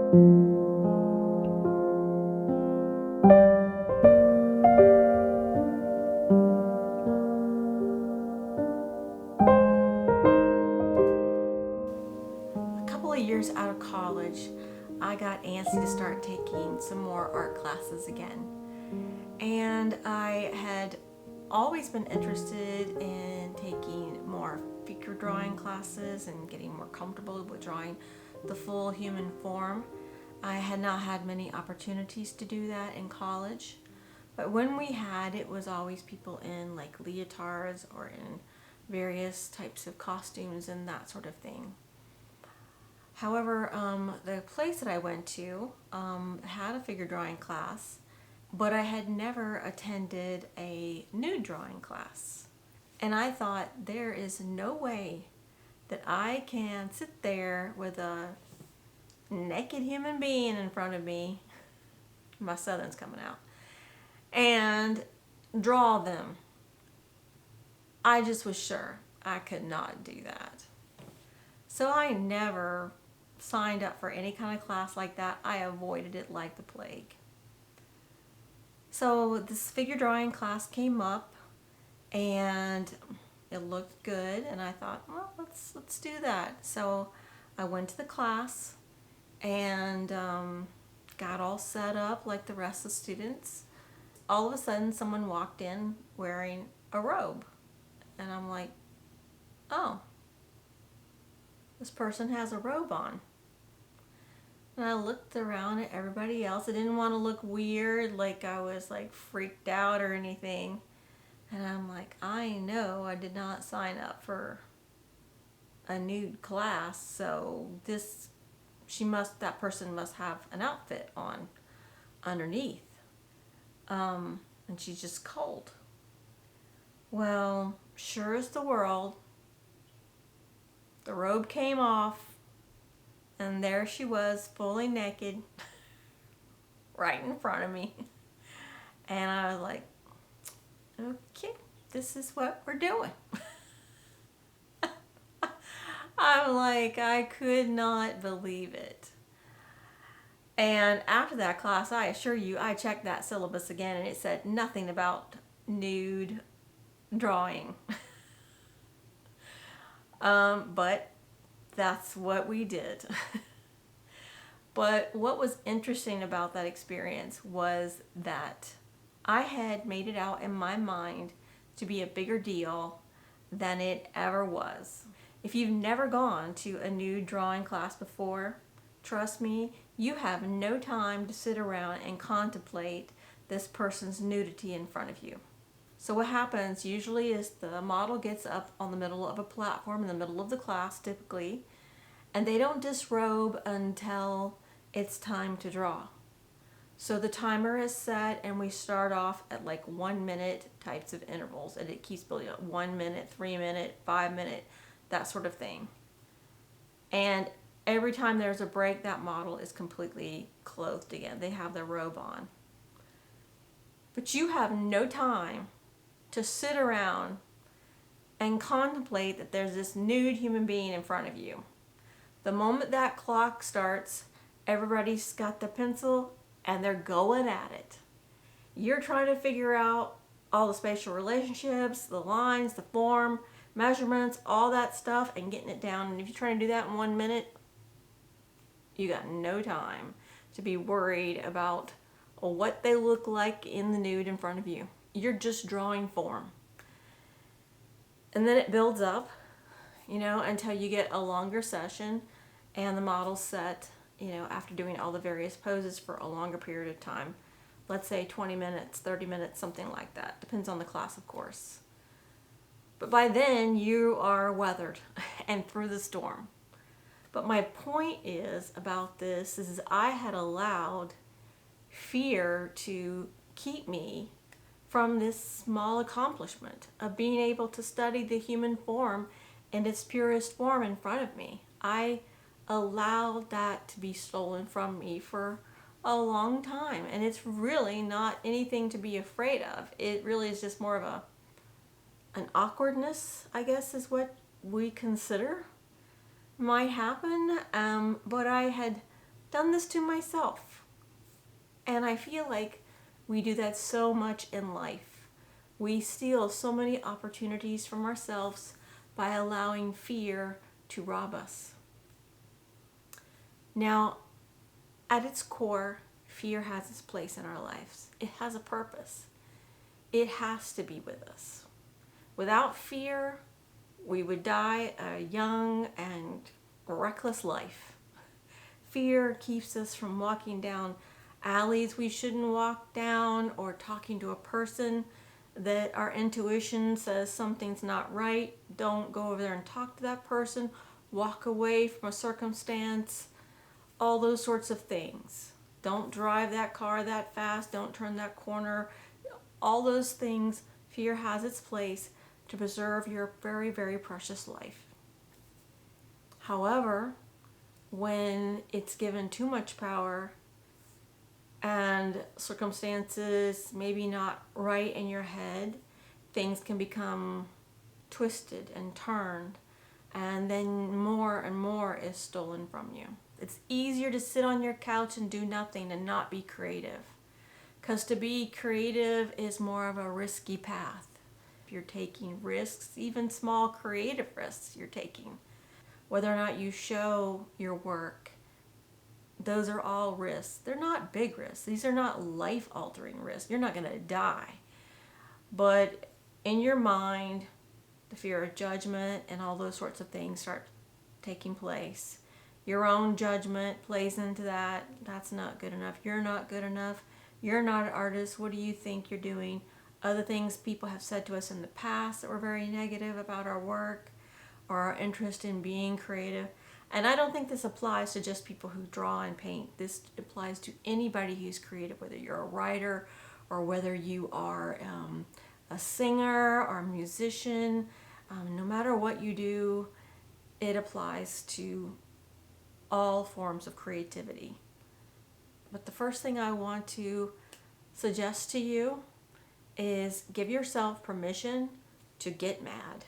A couple of years out of college, I got antsy to start taking some more art classes again. And I had always been interested in taking more figure drawing classes and getting more comfortable with drawing the full human form. I had not had many opportunities to do that in college, but when we had, it was always people in like leotards or in various types of costumes and that sort of thing. However, the place that I went to had a figure drawing class, but I had never attended a nude drawing class. And I thought, there is no way that I can sit there with a naked human being in front of me, my southern's coming out, and draw them. I just was sure I could not do that. So I never signed up for any kind of class like that. I avoided it like the plague. So this figure drawing class came up and it looked good, and I thought, well, let's do that. So I went to the class and got all set up like the rest of the students. All of a sudden someone walked in wearing a robe, and I'm like, oh, this person has a robe on. And I looked around at everybody else. I didn't want to look weird, like I was like freaked out or anything. And I'm like, I know I did not sign up for a nude class, so that person must have an outfit on underneath. And she's just cold. Well, sure as the world, the robe came off, and there she was, fully naked, right in front of me. And I was like, okay, this is what we're doing. I'm like, I could not believe it. And after that class, I assure you, I checked that syllabus again, and it said nothing about nude drawing. But that's what we did. But what was interesting about that experience was that I had made it out in my mind to be a bigger deal than it ever was. If you've never gone to a nude drawing class before, trust me, you have no time to sit around and contemplate this person's nudity in front of you. So what happens usually is the model gets up on the middle of a platform in the middle of the class typically, and they don't disrobe until it's time to draw. So the timer is set, and we start off at like 1 minute types of intervals, and it keeps building up. 1 minute, 3 minute, 5 minute, that sort of thing. And every time there's a break, that model is completely clothed again. They have their robe on. But you have no time to sit around and contemplate that there's this nude human being in front of you. The moment that clock starts, everybody's got the pencil and they're going at it. You're trying to figure out all the spatial relationships, the lines, the form, measurements, all that stuff, and getting it down. And if you're trying to do that in 1 minute, you got no time to be worried about what they look like in the nude in front of you. You're just drawing form. And then it builds up, until you get a longer session and the model's set, after doing all the various poses for a longer period of time. Let's say 20 minutes, 30 minutes, something like that. Depends on the class, of course. But by then, you are weathered and through the storm. But my point is about this is I had allowed fear to keep me from this small accomplishment of being able to study the human form in its purest form in front of me. I allowed that to be stolen from me for a long time, and it's really not anything to be afraid of. It really is just more of an awkwardness, I guess, is what we consider might happen. But I had done this to myself. And I feel like we do that so much in life. We steal so many opportunities from ourselves by allowing fear to rob us. Now, at its core, fear has its place in our lives. It has a purpose. It has to be with us. Without fear, we would die a young and reckless life. Fear keeps us from walking down alleys we shouldn't walk down, or talking to a person that our intuition says something's not right. Don't go over there and talk to that person. Walk away from a circumstance. All those sorts of things. Don't drive that car that fast. Don't turn that corner. All those things, fear has its place to preserve your very, very precious life. However, when it's given too much power and circumstances maybe not right in your head, things can become twisted and turned, and then more and more is stolen from you. It's easier to sit on your couch and do nothing and not be creative, because to be creative is more of a risky path. If you're taking risks, even small creative risks you're taking, whether or not you show your work, those are all risks. They're not big risks. These are not life-altering risks. You're not going to die. But in your mind, the fear of judgment and all those sorts of things start taking place. Your own judgment plays into that. That's not good enough. You're not good enough. You're not an artist. What do you think you're doing? Other things people have said to us in the past that were very negative about our work or our interest in being creative. And I don't think this applies to just people who draw and paint. This applies to anybody who's creative, whether you're a writer or whether you are a singer or a musician. No matter what you do, it applies to all forms of creativity. But the first thing I want to suggest to you is give yourself permission to get mad.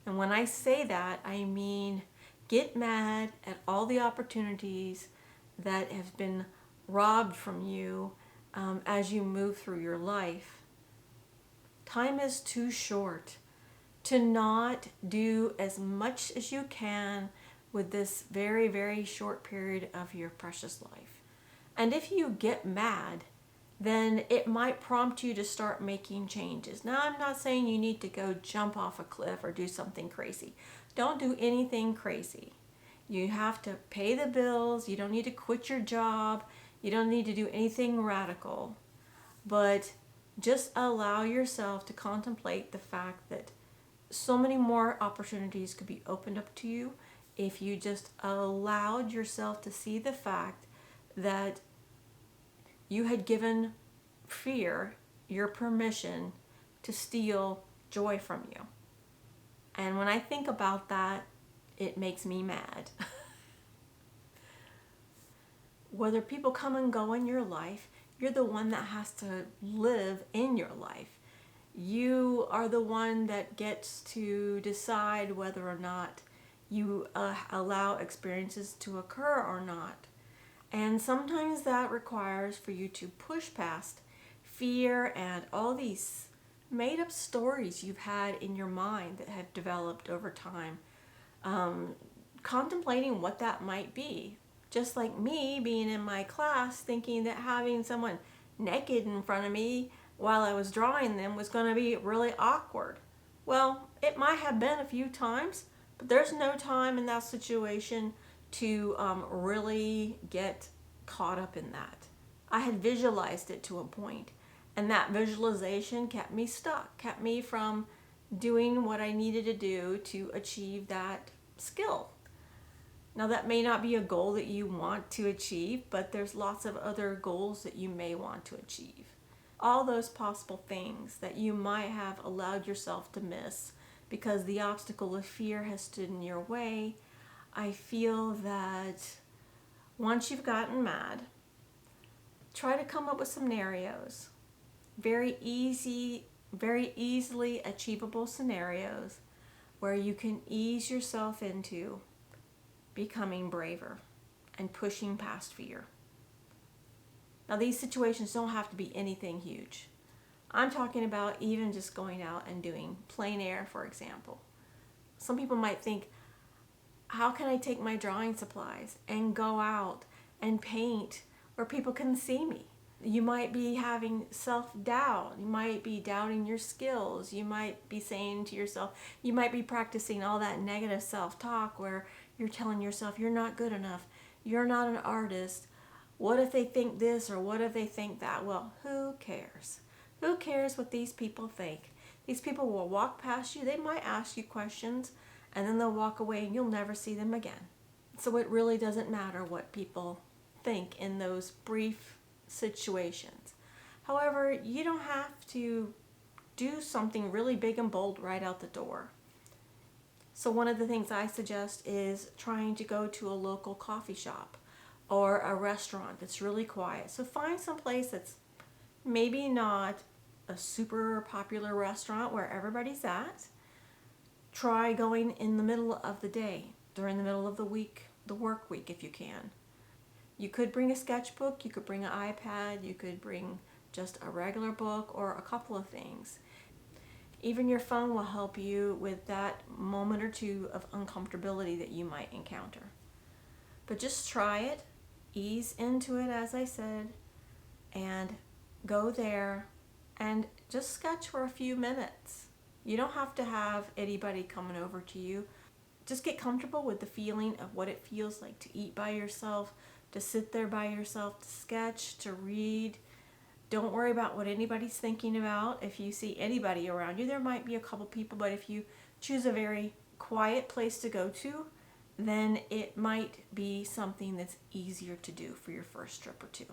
And when I say that, I mean get mad at all the opportunities that have been robbed from you as you move through your life. Time is too short to not do as much as you can with this very, very short period of your precious life. And if you get mad, then it might prompt you to start making changes. Now, I'm not saying you need to go jump off a cliff or do something crazy. Don't do anything crazy. You have to pay the bills. You don't need to quit your job. You don't need to do anything radical. But just allow yourself to contemplate the fact that so many more opportunities could be opened up to you if you just allowed yourself to see the fact that you had given fear your permission to steal joy from you. And when I think about that, it makes me mad. Whether people come and go in your life, you're the one that has to live in your life. You are the one that gets to decide whether or not you allow experiences to occur or not. And sometimes that requires for you to push past fear and all these made-up stories you've had in your mind that have developed over time, contemplating what that might be. Just like me being in my class thinking that having someone naked in front of me while I was drawing them was going to be really awkward. Well, it might have been a few times, but there's no time in that situation to really get caught up in that. I had visualized it to a point, and that visualization kept me stuck, kept me from doing what I needed to do to achieve that skill. Now, that may not be a goal that you want to achieve, but there's lots of other goals that you may want to achieve. All those possible things that you might have allowed yourself to miss because the obstacle of fear has stood in your way. I feel that once you've gotten mad, try to come up with scenarios, very easily achievable scenarios where you can ease yourself into becoming braver and pushing past fear. Now, these situations don't have to be anything huge. I'm talking about even just going out and doing plein air, for example. Some people might think, how can I take my drawing supplies and go out and paint where people can see me? You might be having self-doubt. You might be doubting your skills. You might be saying to yourself, you might be practicing all that negative self-talk where you're telling yourself you're not good enough, you're not an artist. What if they think this or what if they think that? Well, who cares? Who cares what these people think? These people will walk past you. They might ask you questions and then they'll walk away and you'll never see them again. So it really doesn't matter what people think in those brief situations. However, you don't have to do something really big and bold right out the door. So one of the things I suggest is trying to go to a local coffee shop or a restaurant that's really quiet. So find some place that's maybe not a super popular restaurant where everybody's at. Try going in the middle of the day, during the middle of the week, the work week if you can. You could bring a sketchbook, you could bring an iPad, you could bring just a regular book or a couple of things. Even your phone will help you with that moment or two of uncomfortability that you might encounter. But just try it, ease into it as I said, and go there and just sketch for a few minutes. You don't have to have anybody coming over to you. Just get comfortable with the feeling of what it feels like to eat by yourself, to sit there by yourself, to sketch, to read. Don't worry about what anybody's thinking about. If you see anybody around you, there might be a couple people, but if you choose a very quiet place to go to, then it might be something that's easier to do for your first trip or two.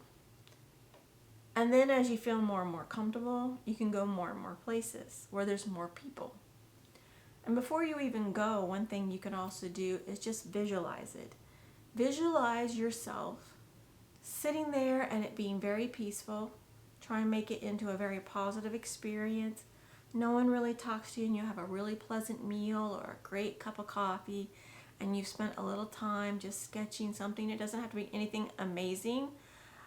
And then as you feel more and more comfortable, you can go more and more places where there's more people. And before you even go, one thing you can also do is just visualize it. Visualize yourself sitting there and it being very peaceful. Try and make it into a very positive experience. No one really talks to you and you have a really pleasant meal or a great cup of coffee and you've spent a little time just sketching something. It doesn't have to be anything amazing.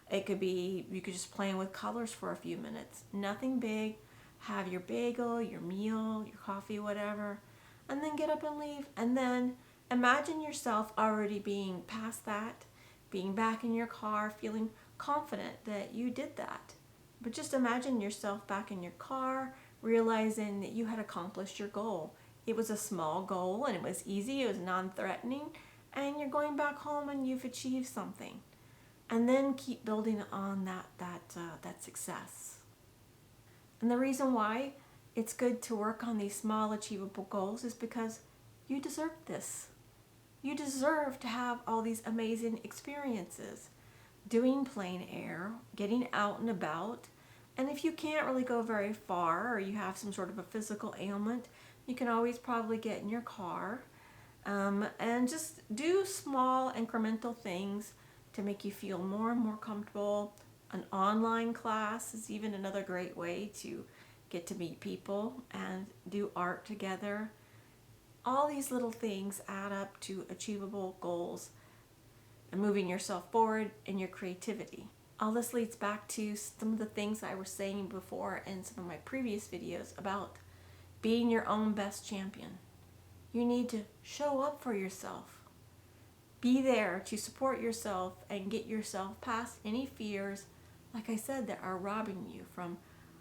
It could be, you could just play with colors for a few minutes. Nothing big. Have your bagel, your meal, your coffee, whatever, and then get up and leave. And then imagine yourself already being past that, being back in your car, feeling confident that you did that. But just imagine yourself back in your car, realizing that you had accomplished your goal. It was a small goal and it was easy, it was non-threatening, and you're going back home and you've achieved something. And then keep building on that success. And the reason why it's good to work on these small achievable goals is because you deserve this. You deserve to have all these amazing experiences. Doing plein air, getting out and about. And if you can't really go very far or you have some sort of a physical ailment, you can always probably get in your car and just do small incremental things to make you feel more and more comfortable. An online class is even another great way to get to meet people and do art together. All these little things add up to achievable goals and moving yourself forward in your creativity. All this leads back to some of the things I was saying before in some of my previous videos about being your own best champion. You need to show up for yourself. Be there to support yourself and get yourself past any fears, like I said, that are robbing you from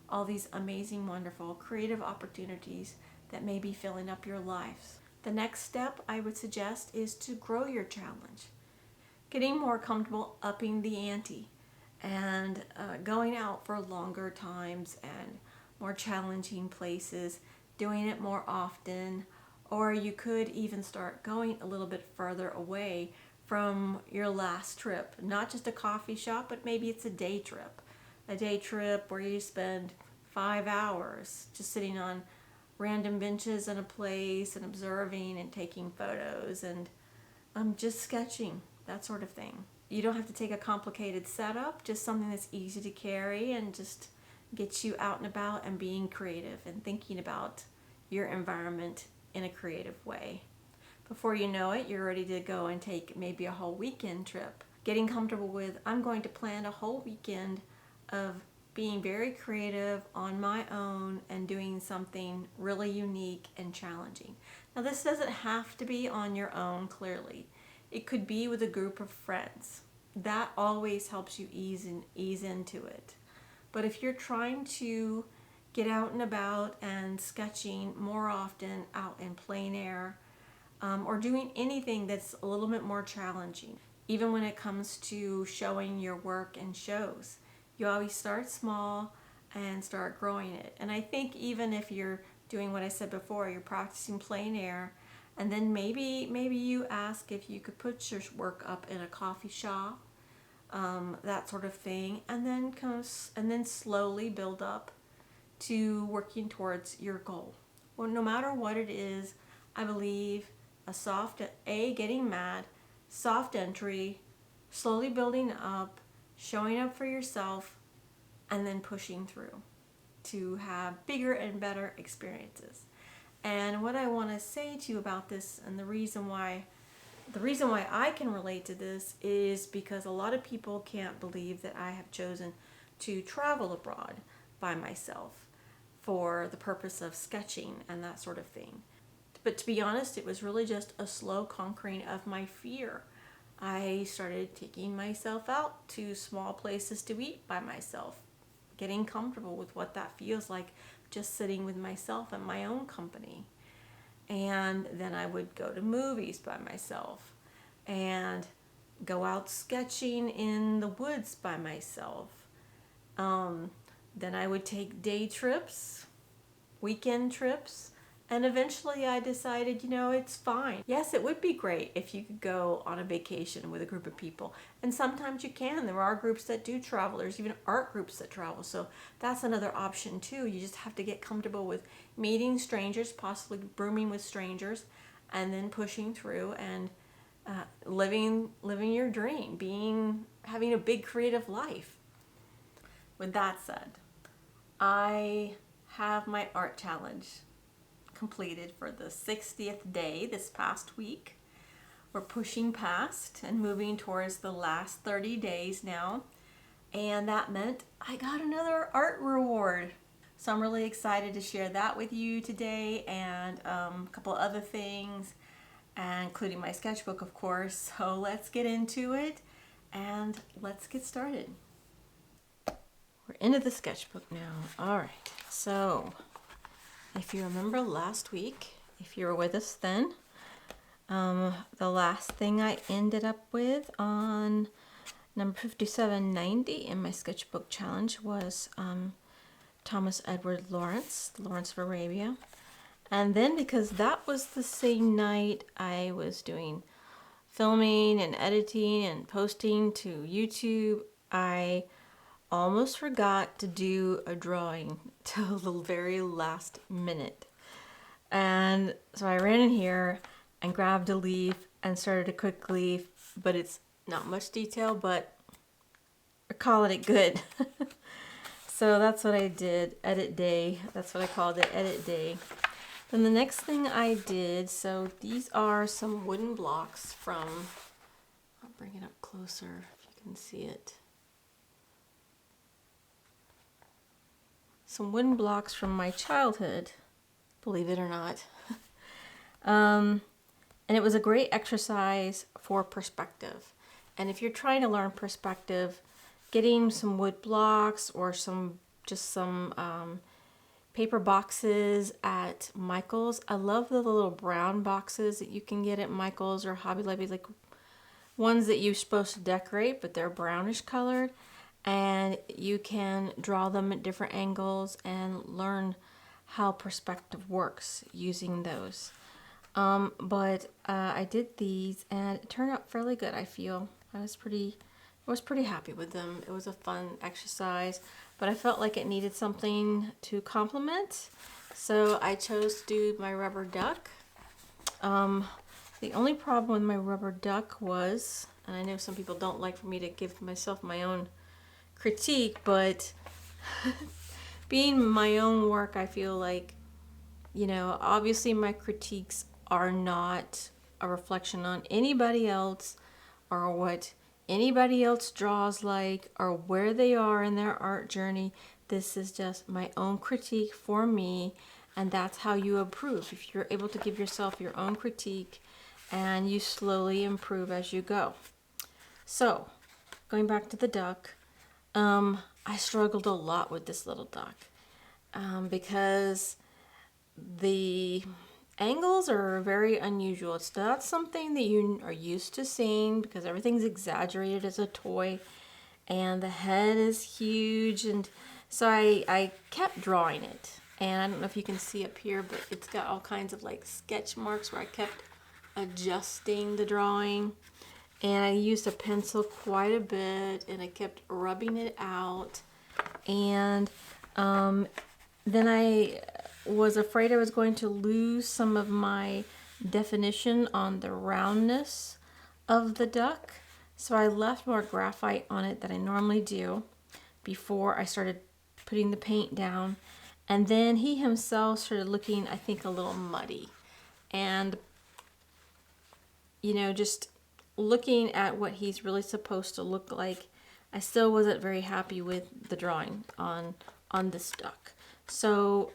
all these amazing, wonderful, creative opportunities that may be filling up your lives. The next step I would suggest is to grow your challenge. Getting more comfortable upping the ante and going out for longer times and more challenging places, doing it more often. Or you could even start going a little bit further away from your last trip. Not just a coffee shop, but maybe it's a day trip. A day trip where you spend 5 hours just sitting on random benches in a place and observing and taking photos and just sketching, that sort of thing. You don't have to take a complicated setup, just something that's easy to carry and just gets you out and about and being creative and thinking about your environment in a creative way. Before you know it, you're ready to go and take maybe a whole weekend trip. Getting comfortable with, I'm going to plan a whole weekend of being very creative on my own and doing something really unique and challenging. Now, this doesn't have to be on your own, clearly. It could be with a group of friends. That always helps you ease into it. But if you're trying to get out and about and sketching more often out in plein air, or doing anything that's a little bit more challenging, even when it comes to showing your work in shows, you always start small and start growing it. And I think even if you're doing what I said before, you're practicing plein air, and then maybe you ask if you could put your work up in a coffee shop, that sort of thing, and then slowly build up to working towards your goal. Well, no matter what it is, I believe getting mad, soft entry, slowly building up, showing up for yourself, and then pushing through to have bigger and better experiences. And what I want to say to you about this, and the reason why I can relate to this, is because a lot of people can't believe that I have chosen to travel abroad by myself for the purpose of sketching and that sort of thing. But to be honest, it was really just a slow conquering of my fear. I started taking myself out to small places to eat by myself, getting comfortable with what that feels like, just sitting with myself in my own company. And then I would go to movies by myself and go out sketching in the woods by myself. Then I would take day trips, weekend trips, and eventually I decided, it's fine. Yes, it would be great if you could go on a vacation with a group of people. And sometimes you can. There are groups that do travel. There's even art groups that travel. So that's another option too. You just have to get comfortable with meeting strangers, possibly rooming with strangers, and then pushing through and living your dream, having a big creative life. With that said, I have my art challenge completed for the 60th day this past week. We're pushing past and moving towards the last 30 days now, and that meant I got another art reward. So I'm really excited to share that with you today, and a couple other things, including my sketchbook, of course. So let's get into it and let's get started. We're into the sketchbook now. All right, so if you remember last week, if you were with us then, the last thing I ended up with on number 5790 in my sketchbook challenge was Thomas Edward Lawrence of Arabia. And then, because that was the same night I was doing filming and editing and posting to YouTube, I almost forgot to do a drawing till the very last minute. And so I ran in here and grabbed a leaf and started a quick leaf, but it's not much detail, but I call it good. So that's what I did, edit day. That's what I called it, edit day. Then the next thing I did, so these are some wooden blocks from, I'll bring it up closer if you can see it. Some wooden blocks from my childhood, believe it or not. And it was a great exercise for perspective. And if you're trying to learn perspective, getting some wood blocks or some paper boxes at Michael's. I love the little brown boxes that you can get at Michael's or Hobby Lobby, like ones that you're supposed to decorate, but they're brownish colored. And you can draw them at different angles and learn how perspective works using those. But I did these and it turned out fairly good, I feel. I was pretty happy with them. It was a fun exercise, but I felt like it needed something to complement. So I chose to do my rubber duck. The only problem with my rubber duck was, and I know some people don't like for me to give myself my own critique, but being my own work, I feel like, obviously my critiques are not a reflection on anybody else or what anybody else draws like or where they are in their art journey. This is just my own critique for me, and that's how you improve. If you're able to give yourself your own critique and you slowly improve as you go. So, going back to the duck, I struggled a lot with this little duck because the angles are very unusual. It's not something that you are used to seeing because everything's exaggerated as a toy, and the head is huge. And so I kept drawing it, and I don't know if you can see up here, but it's got all kinds of like sketch marks where I kept adjusting the drawing, and I used a pencil quite a bit, and I kept rubbing it out. And then I was afraid I was going to lose some of my definition on the roundness of the duck. So I left more graphite on it than I normally do before I started putting the paint down. And then he himself started looking, I think, a little muddy. And, you know, just looking at what he's really supposed to look like, I still wasn't very happy with the drawing on this duck. So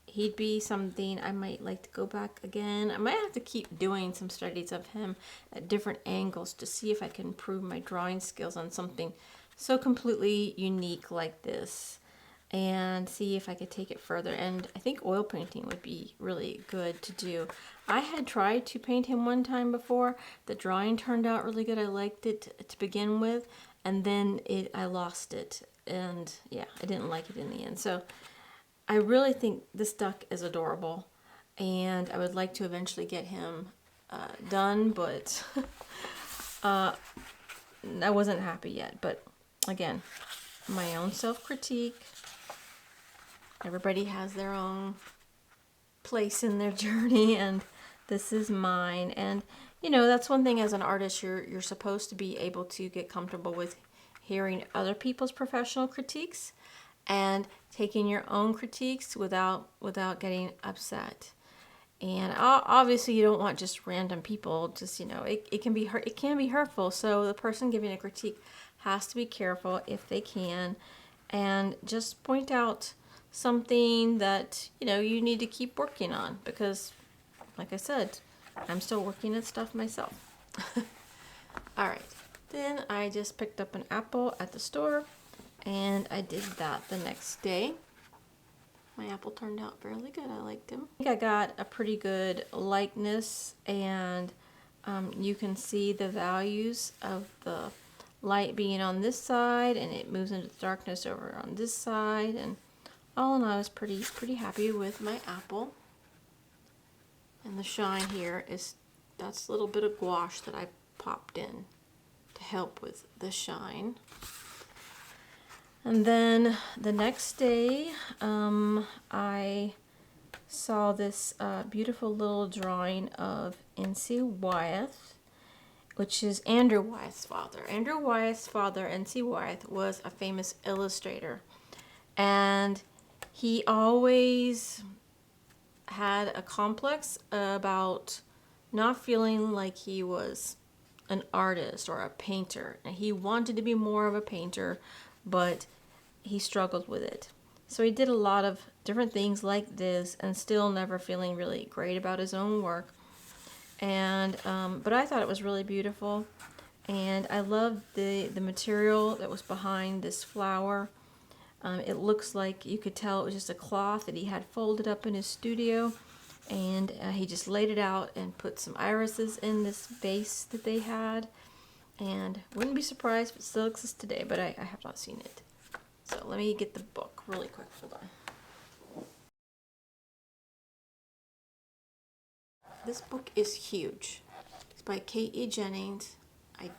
he'd be something I might like to go back again. I might have to keep doing some studies of him at different angles to see if I can improve my drawing skills on something so completely unique like this, and see if I could take it further. And I think oil painting would be really good to do. I had tried to paint him one time before. The drawing turned out really good. I liked it to begin with, and then I lost it. And yeah, I didn't like it in the end. So I really think this duck is adorable, and I would like to eventually get him done, but I wasn't happy yet. But again, my own self-critique. Everybody has their own place in their journey, and this is mine. And you know, that's one thing as an artist, you're supposed to be able to get comfortable with hearing other people's professional critiques and taking your own critiques without getting upset. And obviously you don't want just random people, just, you know, it can be hurt, it can be hurtful. So the person giving a critique has to be careful if they can, and just point out something that, you know, you need to keep working on, because like I said, I'm still working at stuff myself. All right, then I just picked up an apple at the store, and I did that the next day. My apple turned out fairly good. I liked him. I think I got a pretty good likeness, and you can see the values of the light being on this side, and it moves into the darkness over on this side. And all in all, I was pretty happy with my apple. And the shine here is, that's a little bit of gouache that I popped in to help with the shine. And then the next day, I saw this beautiful little drawing of N.C. Wyeth, which is Andrew Wyeth's father. Andrew Wyeth's father, N.C. Wyeth, was a famous illustrator, and he always had a complex about not feeling like he was an artist or a painter. And he wanted to be more of a painter, but he struggled with it. So he did a lot of different things like this, and still never feeling really great about his own work. And but I thought it was really beautiful, and I loved the material that was behind this flower. It looks like you could tell it was just a cloth that he had folded up in his studio, and he just laid it out and put some irises in this vase that they had. And wouldn't be surprised if it still exists today, but I have not seen it. So let me get the book really quick. Hold on. This book is huge. It's by K.E. Jennings. I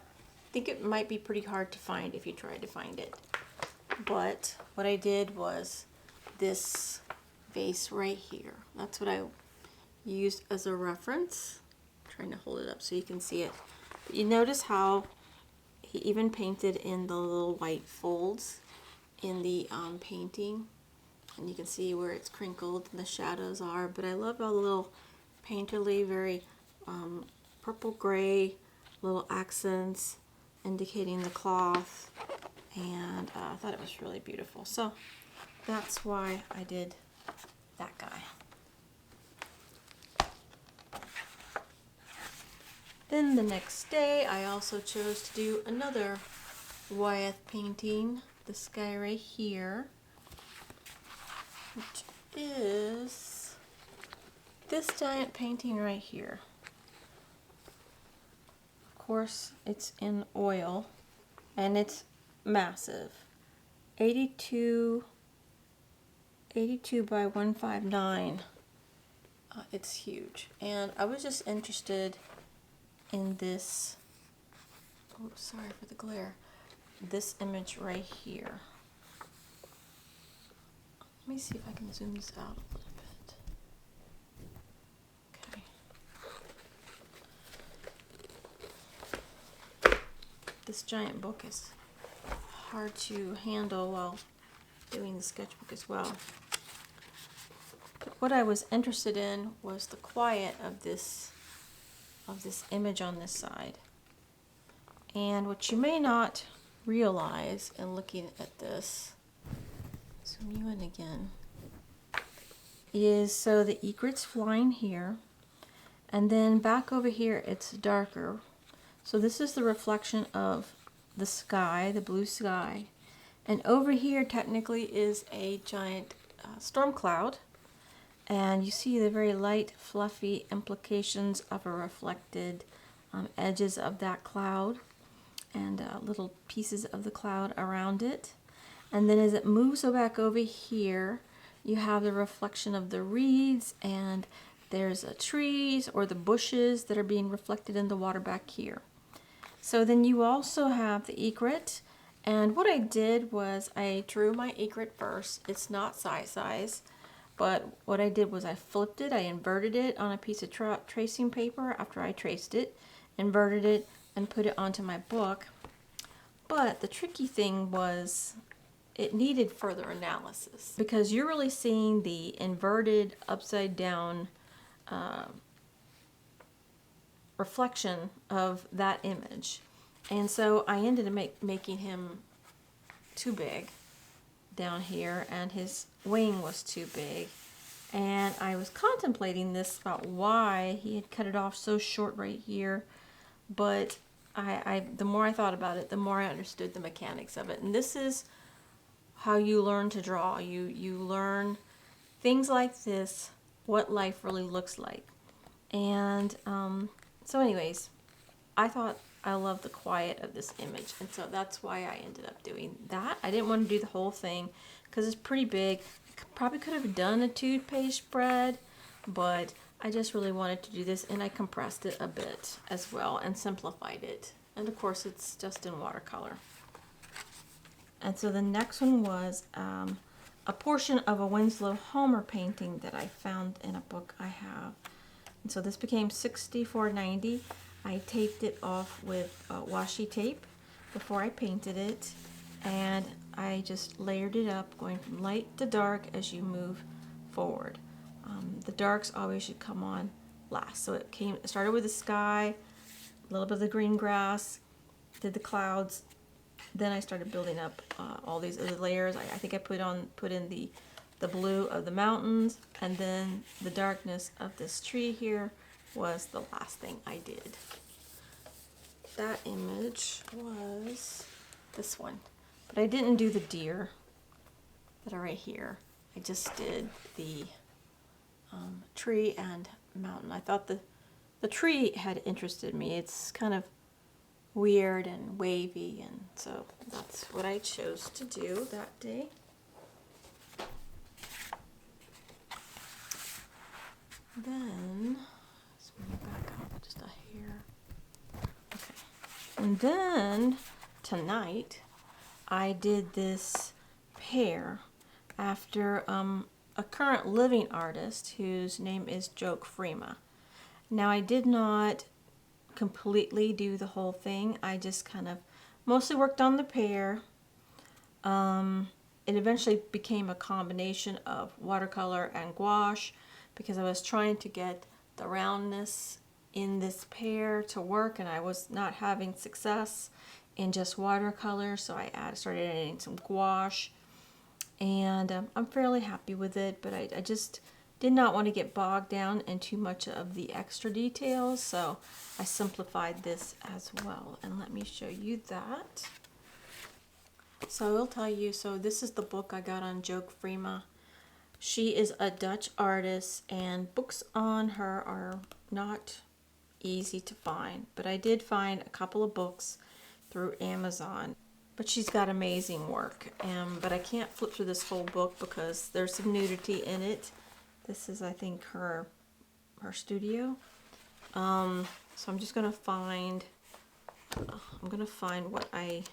think it might be pretty hard to find if you tried to find it. But what I did was this vase right here. That's what I used as a reference. I'm trying to hold it up so you can see it. But you notice how he even painted in the little white folds in the painting, and you can see where it's crinkled and the shadows are. But I love all the little painterly, very purple gray little accents indicating the cloth, and I thought it was really beautiful. So that's why I did that guy. Then the next day I also chose to do another Wyeth painting, this guy right here, which is this giant painting right here. Of course, it's in oil and it's massive. 82 by 159. It's huge. And I was just interested in this, oh, sorry for the glare, this image right here. Let me see if I can zoom this out a little bit. Okay. This giant book is hard to handle while doing the sketchbook as well. But what I was interested in was the quiet of this image on this side. And what you may not realize in looking at this, zoom you in again, is so the egret's flying here, and then back over here it's darker. So this is the reflection of the sky, the blue sky, and over here technically is a giant storm cloud, and you see the very light fluffy implications of a reflected edges of that cloud and little pieces of the cloud around it. And then as it moves back over here, you have the reflection of the reeds, and there's trees or the bushes that are being reflected in the water back here. So then you also have the egret, and what I did was I drew my egret first. It's not size, but what I did was I flipped it, I inverted it on a piece of tracing paper after I traced it, inverted it, and put it onto my book. But the tricky thing was it needed further analysis, because you're really seeing the inverted upside down reflection of that image. And so I ended up making him too big down here, and his wing was too big. And I was contemplating this about why he had cut it off so short right here, but the more I thought about it, the more I understood the mechanics of it. And this is how you learn to draw. You learn things like this, what life really looks like. And so anyways, I thought I loved the quiet of this image, and so that's why I ended up doing that. I didn't want to do the whole thing because it's pretty big. Probably could have done a 2-page spread, but I just really wanted to do this, and I compressed it a bit as well and simplified it. And of course it's just in watercolor. And so the next one was a portion of a Winslow Homer painting that I found in a book I have. And so this became $64.90. I taped it off with washi tape before I painted it, and I just layered it up, going from light to dark as you move forward. The darks always should come on last. So it started with the sky, a little bit of the green grass, did the clouds, then I started building up all these other layers. I think I put in the blue of the mountains, and then the darkness of this tree here was the last thing I did. That image was this one, but I didn't do the deer that are right here. I just did the tree and mountain. I thought the tree had interested me. It's kind of weird and wavy, and so that's what I chose to do that day. Then let's move back up just a hair. Okay. And then tonight I did this pear after a current living artist whose name is Joke Freema. Now I did not completely do the whole thing. I just kind of mostly worked on the pear. It eventually became a combination of watercolor and gouache because I was trying to get the roundness in this pair to work, and I was not having success in just watercolor, so I started adding some gouache, and I'm fairly happy with it, but I just did not want to get bogged down in too much of the extra details, so I simplified this as well. And let me show you that. So I'll tell you, so this is the book I got on Joke Freema. She is a Dutch artist, and books on her are not easy to find, but I did find a couple of books through Amazon. But she's got amazing work, but I can't flip through this whole book because there's some nudity in it. This is, I think, her studio. So I'm just gonna find. I'm gonna find what I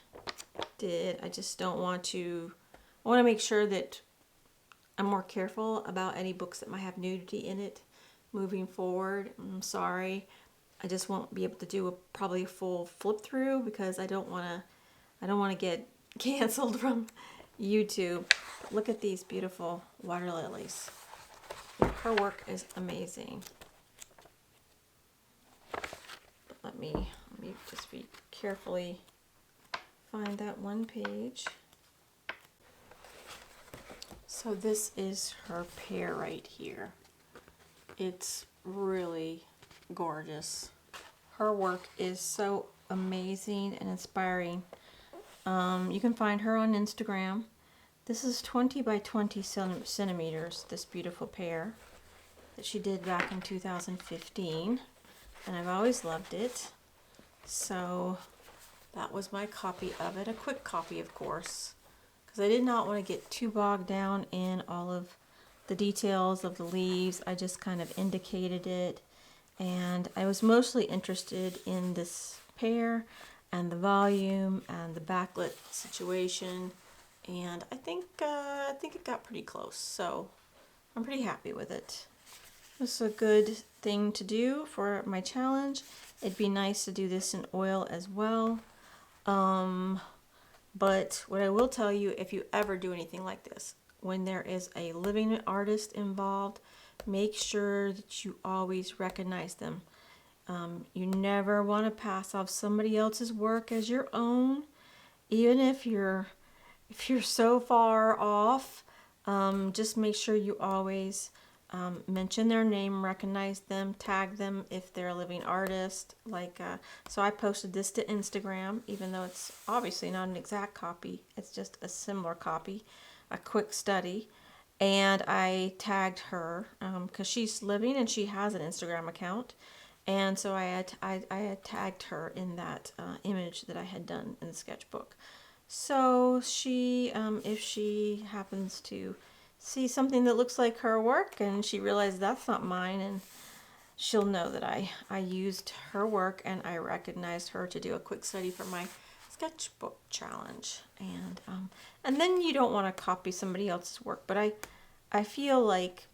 did. I just don't want to. I want to make sure that I'm more careful about any books that might have nudity in it moving forward. I'm sorry. I just won't be able to do probably a full flip through because I don't want to get canceled from YouTube. Look at these beautiful water lilies. Her work is amazing. But let me just be carefully find that one page. So this is her pair right here. It's really gorgeous. Her work is so amazing and inspiring. You can find her on Instagram. This is 20 by 20 centimeters, this beautiful pair that she did back in 2015. And I've always loved it. So that was my copy of it. A quick copy, of course, because I did not want to get too bogged down in all of the details of the leaves. I just kind of indicated it. And I was mostly interested in this pair and the volume and the backlit situation, and I think it got pretty close, so I'm pretty happy with it. This is a good thing to do for my challenge. It'd be nice to do this in oil as well, but what I will tell you, if you ever do anything like this, when there is a living artist involved, make sure that you always recognize them. You never want to pass off somebody else's work as your own, even if you're so far off. Just make sure you always mention their name, recognize them, tag them if they're a living artist. So I posted this to Instagram, even though it's obviously not an exact copy. It's just a similar copy, a quick study. And I tagged her because she's living and she has an Instagram account. And so I had tagged her in that image that I had done in the sketchbook. So she, if she happens to see something that looks like her work and she realizes that's not mine, and she'll know that I used her work and I recognized her to do a quick study for my sketchbook challenge. And then you don't want to copy somebody else's work, but I feel like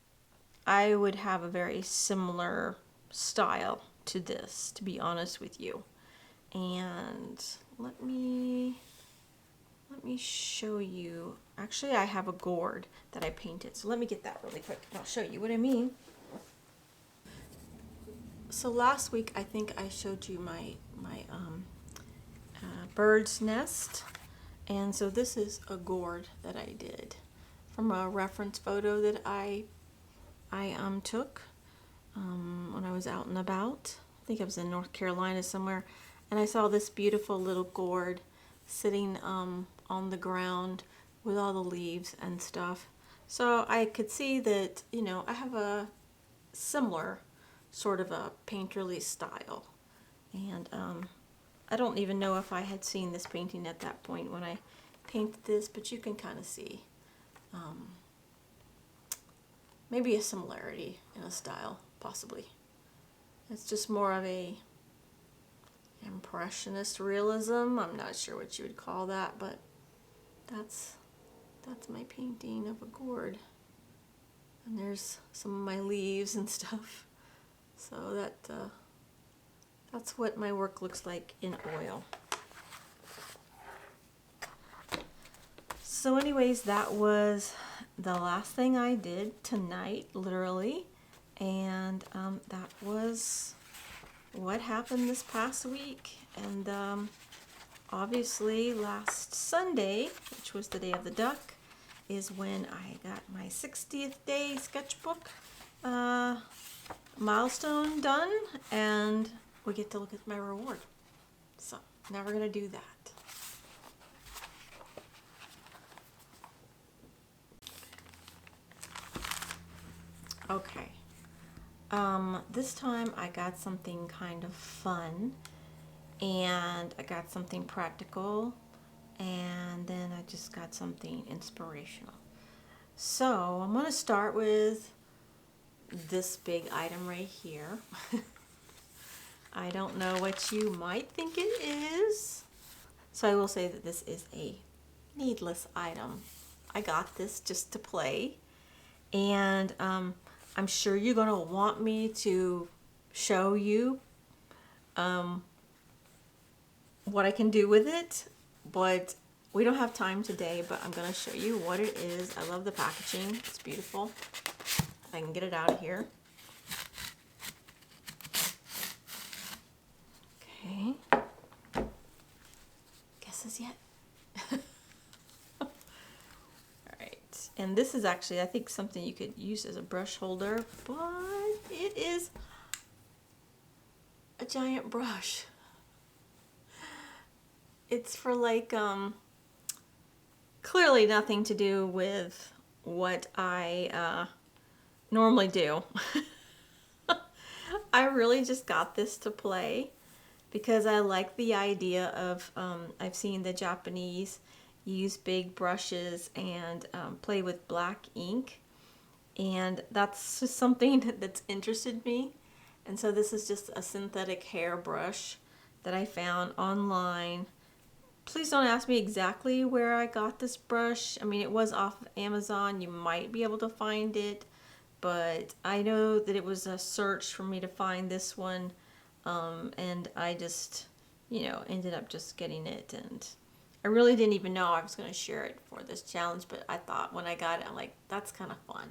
I would have a very similar style to this, to be honest with you. And let me show you. Actually, I have a gourd that I painted, so let me get that really quick and I'll show you what I mean. So last week I think I showed you my bird's nest, and so this is a gourd that I did from a reference photo that I took when I was out and about. I think I was in North Carolina somewhere, and I saw this beautiful little gourd sitting on the ground with all the leaves and stuff. So I could see that, you know, I have a similar sort of a painterly style, and I don't even know if I had seen this painting at that point when I painted this, but you can kind of see maybe a similarity in a style, possibly. It's just more of a impressionist realism. I'm not sure what you would call that, but that's my painting of a gourd. And there's some of my leaves and stuff. So that's what my work looks like in oil. So anyways, that was the last thing I did tonight, literally. And that was what happened this past week. And obviously last Sunday, which was the day of the duck, is when I got my 60th day sketchbook milestone done, and we get to look at my reward. So now we're going to do that. Okay. This time I got something kind of fun, and I got something practical, and then I just got something inspirational. So I'm going to start with this big item right here. I don't know what you might think it is. So I will say that this is a needless item. I got this just to play, and I'm sure you're going to want me to show you what I can do with it, but we don't have time today. But I'm going to show you what it is. I love the packaging. It's beautiful. I can get it out of here. Okay. Guesses yet? Alright. And this is actually, I think, something you could use as a brush holder, but it is a giant brush. It's for like, clearly nothing to do with what I normally do. I really just got this to play because I like the idea of, I've seen the Japanese use big brushes and play with black ink, and that's just something that's interested me. And so this is just a synthetic hair brush that I found online. Please don't ask me exactly where I got this brush. I mean, it was off of Amazon. You might be able to find it, but I know that it was a search for me to find this one, and I just, ended up just getting it. And I really didn't even know I was going to share it for this challenge, but I thought when I got it, I'm like, that's kind of fun.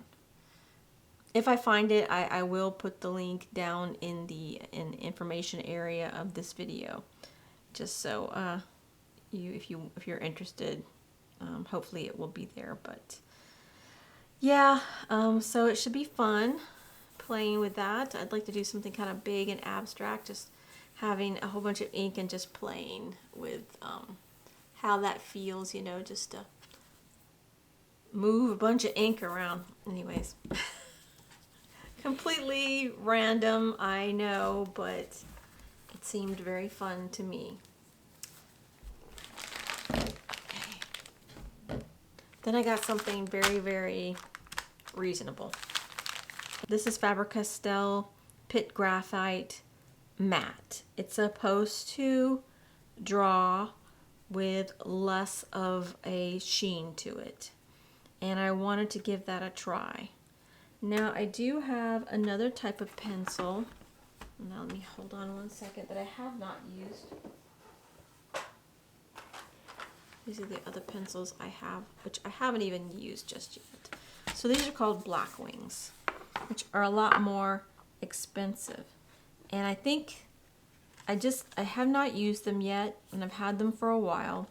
If I find it, I will put the link down in the information area of this video, just so if you're interested, hopefully it will be there. But yeah, so it should be fun playing with that. I'd like to do something kind of big and abstract, just having a whole bunch of ink and just playing with how that feels, just to move a bunch of ink around. Anyways, completely random, I know, but it seemed very fun to me. Then I got something very, very reasonable. This is Faber-Castell Pit Graphite Matte. It's supposed to draw with less of a sheen to it, and I wanted to give that a try. Now I do have another type of pencil. Now let me hold on one second, that I have not used. These are the other pencils I have, which I haven't even used just yet. So these are called Black Wings, which are a lot more expensive. And I think I have not used them yet, and I've had them for a while,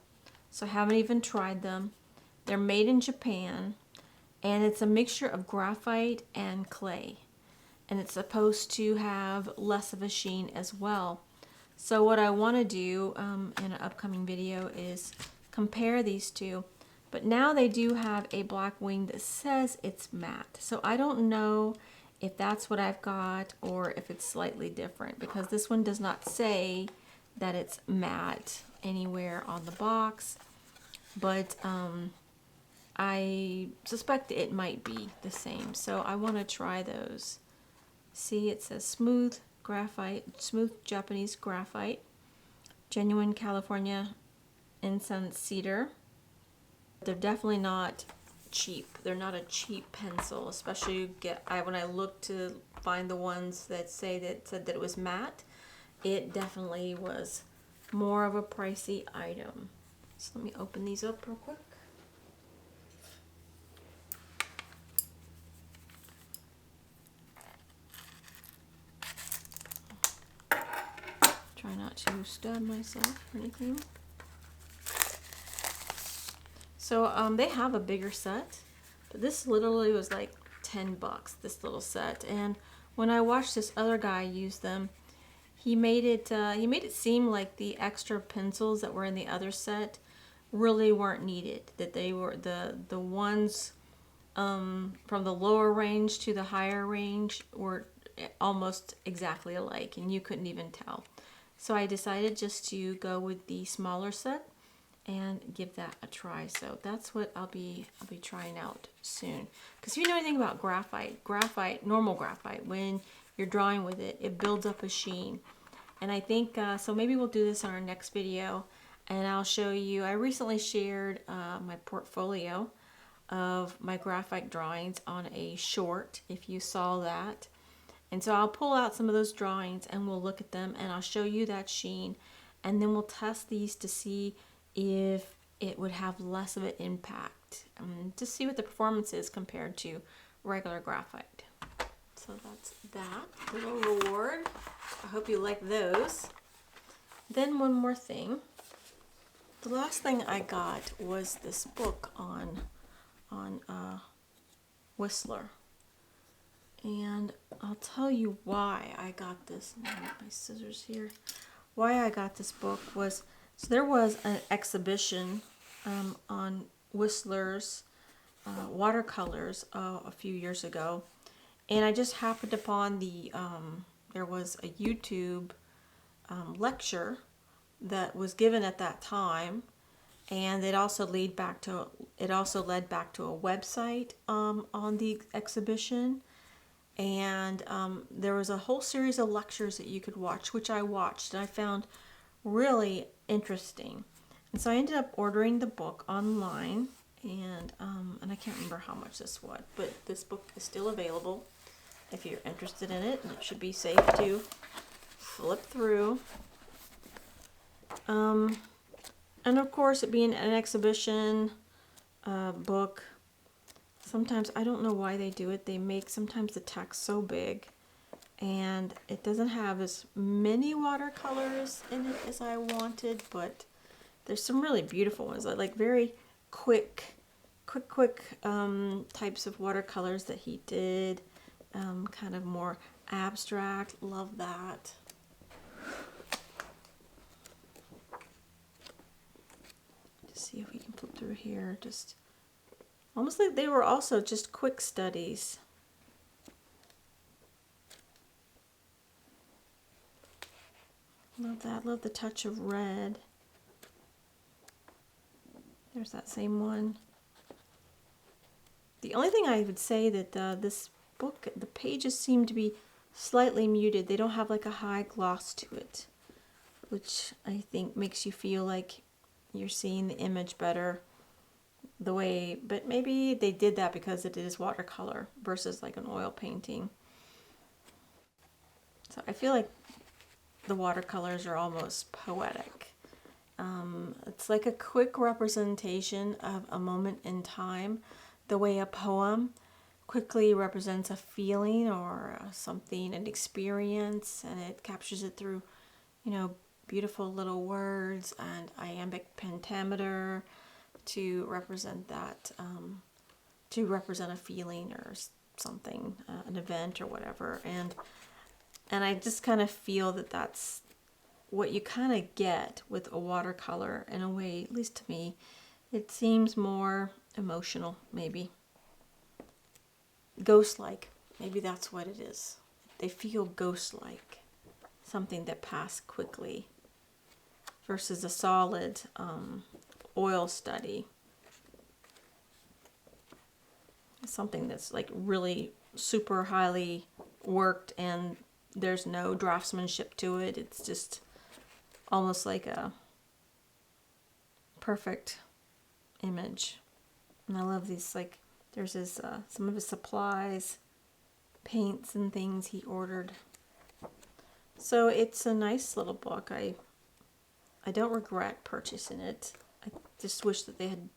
so I haven't even tried them. They're made in Japan, and it's a mixture of graphite and clay. And it's supposed to have less of a sheen as well. So what I want to do in an upcoming video is compare these two. But now they do have a black wing that says it's matte. So I don't know if that's what I've got or if it's slightly different, because this one does not say that it's matte anywhere on the box. But I suspect it might be the same. So I want to try those. See, it says smooth graphite, smooth Japanese graphite, genuine California incense cedar. They're definitely not cheap. They're not a cheap pencil, especially when I looked to find the ones that said that it was matte. It definitely was more of a pricey item. So let me open these up real quick. to stab myself or anything. So they have a bigger set, but this literally was like $10, this little set. And when I watched this other guy use them, he made it seem like the extra pencils that were in the other set really weren't needed. That they were the ones from the lower range to the higher range were almost exactly alike, and you couldn't even tell. So I decided just to go with the smaller set and give that a try. So that's what I'll be trying out soon. Because if you know anything about graphite, normal graphite, when you're drawing with it, it builds up a sheen. And I think, so maybe we'll do this on our next video, and I'll show you, I recently shared my portfolio of my graphite drawings on a short, if you saw that. And so I'll pull out some of those drawings and we'll look at them, and I'll show you that sheen, and then we'll test these to see if it would have less of an impact, to see what the performance is compared to regular graphite. So that's that little reward. I hope you like those. Then one more thing. The last thing I got was this book on Whistler. And I'll tell you why I got this. Let me get my scissors here. Why I got this book was, so there was an exhibition on Whistler's watercolors a few years ago, and I just happened upon there was a YouTube lecture that was given at that time, and it also led back to a website on the exhibition. And there was a whole series of lectures that you could watch, which I watched, and I found really interesting. And so I ended up ordering the book online, and I can't remember how much this was, but this book is still available if you're interested in it, and it should be safe to flip through. And of course, it being an exhibition book, sometimes, I don't know why they do it, they make sometimes the text so big, and it doesn't have as many watercolors in it as I wanted, but there's some really beautiful ones, like very quick types of watercolors that he did, kind of more abstract. Love that. Just see if we can flip through here. Just almost like they were also just quick studies. Love that. Love the touch of red. There's that same one. The only thing I would say that this book, the pages seem to be slightly muted. They don't have like a high gloss to it, which I think makes you feel like you're seeing the image better the way, but maybe they did that because it is watercolor versus like an oil painting. So I feel like the watercolors are almost poetic. It's like a quick representation of a moment in time, the way a poem quickly represents a feeling or something, an experience, and it captures it through, beautiful little words and iambic pentameter to represent that, to represent a feeling or something, an event or whatever. And I just kind of feel that that's what you kind of get with a watercolor in a way, at least to me. It seems more emotional, maybe. Ghost-like. Maybe that's what it is. They feel ghost-like. Something that passed quickly versus a solid oil study. Something that's like really super highly worked and there's no draftsmanship to it. It's just almost like a perfect image. And I love these, like, there's his, some of his supplies, paints and things he ordered. So it's a nice little book. I don't regret purchasing it. I just wish that they had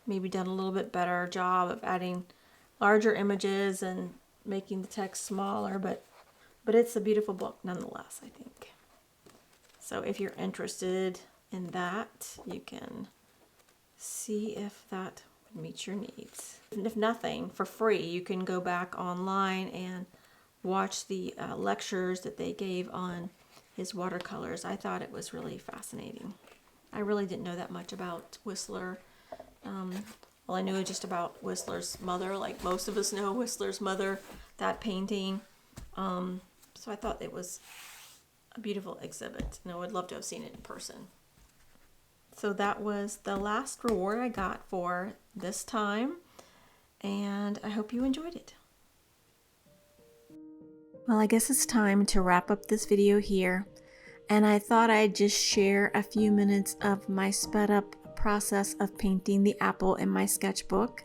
maybe done a little bit better job of adding larger images and making the text smaller, but it's a beautiful book nonetheless, I think. So if you're interested in that, you can see if that would meet your needs. And if nothing, for free, you can go back online and watch the lectures that they gave on his watercolors. I thought it was really fascinating. I really didn't know that much about Whistler. Well, I knew just about Whistler's mother, like most of us know Whistler's mother, that painting. So I thought it was a beautiful exhibit, and I would love to have seen it in person. So that was the last reward I got for this time, and I hope you enjoyed it. Well, I guess it's time to wrap up this video here, and I thought I'd just share a few minutes of my sped up process of painting the apple in my sketchbook.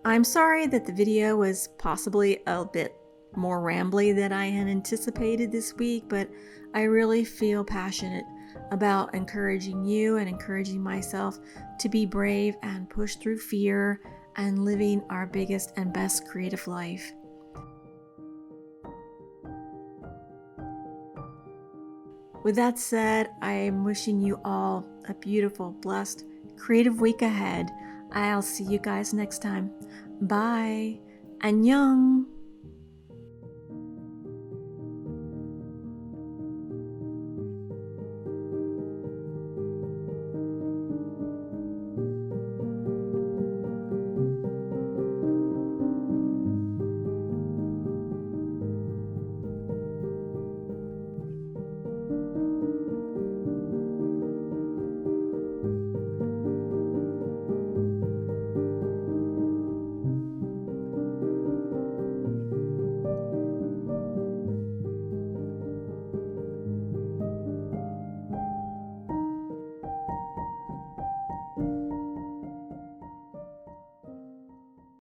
I'm sorry that the video was possibly a bit more rambly than I had anticipated this week, but I really feel passionate about encouraging you and encouraging myself to be brave and push through fear and living our biggest and best creative life. With that said, I am wishing you all a beautiful, blessed, creative week ahead. I'll see you guys next time. Bye. 안녕.